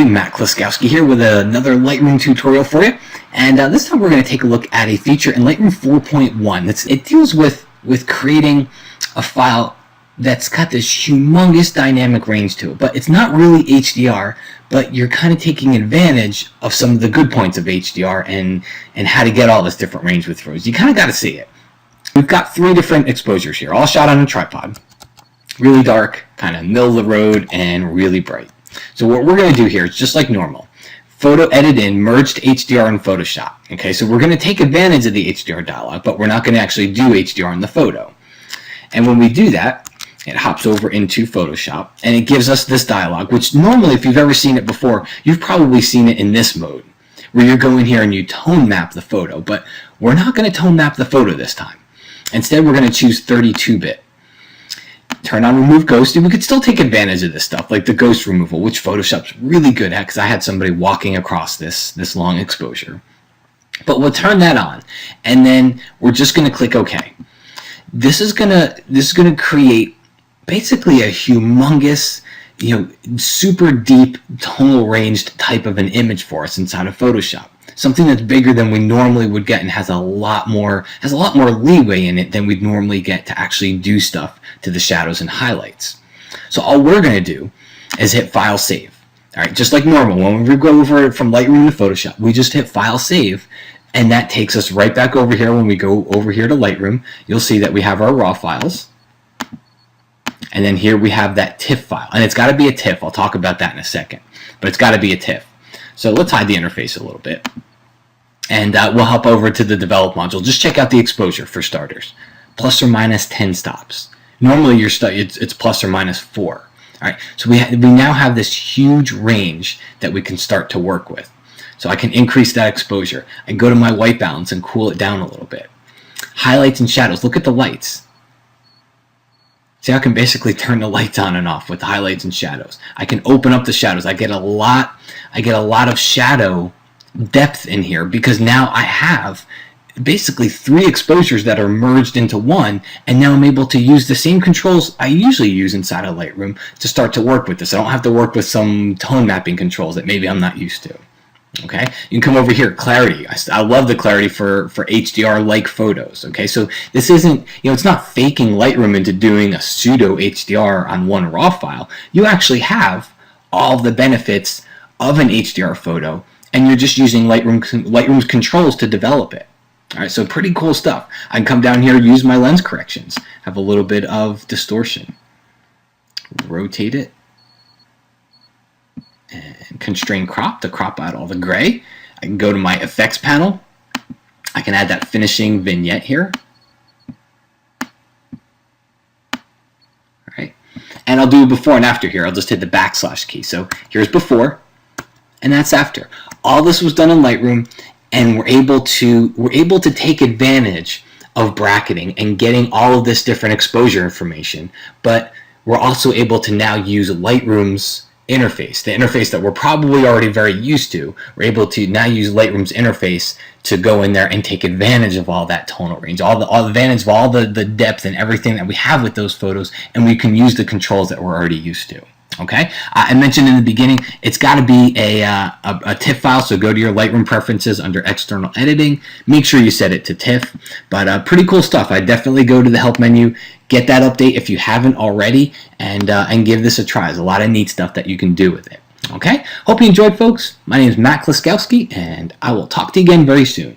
Matt Klaskowski here with another Lightroom tutorial for you, and this time we're going to take a look at a feature in Lightroom 4.1. It deals with creating a file that's got this humongous dynamic range to it, but it's not really HDR, but you're kind of taking advantage of some of the good points of HDR and how to get all this different range with photos. You kind of got to see it. We've got 3 different exposures here, all shot on a tripod. Really dark, kind of middle of the road, and really bright. So what we're going to do here is just like normal. Photo edit in, merge to HDR in Photoshop. Okay, so we're going to take advantage of the HDR dialog, but we're not going to actually do HDR in the photo. And when we do that, it hops over into Photoshop, and it gives us this dialog, which normally, if you've ever seen it before, you've probably seen it in this mode, where you go in here and you tone map the photo, but we're not going to tone map the photo this time. Instead, we're going to choose 32-bit. Turn on remove ghost, and we could still take advantage of this stuff, like the ghost removal, which Photoshop's really good at, because I had somebody walking across this long exposure. But we'll turn that on, and then we're just going to click OK. This is gonna create basically a humongous, super deep tonal ranged type of an image for us inside of Photoshop. Something that's bigger than we normally would get and has a lot more leeway in it than we'd normally get to actually do stuff to the shadows and highlights. So all we're going to do is hit File Save. All right, just like normal, when we go over from Lightroom to Photoshop, we just hit File Save, and that takes us right back over here. When we go over here to Lightroom, you'll see that we have our raw files, and then here we have that TIFF file, and it's got to be a TIFF. I'll talk about that in a second, but it's got to be a TIFF. So let's hide the interface a little bit. And we'll hop over to the develop module. Just check out the exposure for starters. Plus or minus 10 stops. Normally it's plus or minus 4. All right, so we now have this huge range that we can start to work with. So I can increase that exposure. I can go to my white balance and cool it down a little bit. Highlights and shadows. Look at the lights. See, I can basically turn the lights on and off with the highlights and shadows. I can open up the shadows. I get a lot of shadow depth in here, because now I have basically 3 exposures that are merged into one, and now I'm able to use the same controls I usually use inside of Lightroom to start to work with this. I don't have to work with some tone mapping controls that maybe I'm not used to. Okay, you can come over here, clarity. I love the clarity for HDR like photos. Okay, so this isn't, it's not faking Lightroom into doing a pseudo HDR on one raw file. You actually have all the benefits of an HDR photo, and you're just using Lightroom's controls to develop it. All right, so pretty cool stuff. I can come down here, use my lens corrections, have a little bit of distortion, rotate it, and constrain crop to crop out all the gray. I can go to my effects panel. I can add that finishing vignette here. All right, and I'll do before and after here. I'll just hit the / key. So here's before, and that's after. All this was done in Lightroom, and we're able to take advantage of bracketing and getting all of this different exposure information, but we're also able to now use Lightroom's interface, the interface that we're probably already very used to. We're able to now use Lightroom's interface to go in there and take advantage of all that tonal range, all the advantage of all the depth and everything that we have with those photos, and we can use the controls that we're already used to. Okay, I mentioned in the beginning, it's got to be a TIFF file, so go to your Lightroom preferences under external editing. Make sure you set it to TIFF, but pretty cool stuff. I definitely go to the help menu, get that update if you haven't already, and give this a try. There's a lot of neat stuff that you can do with it. Okay, hope you enjoyed, folks. My name is Matt Klaskowski, and I will talk to you again very soon.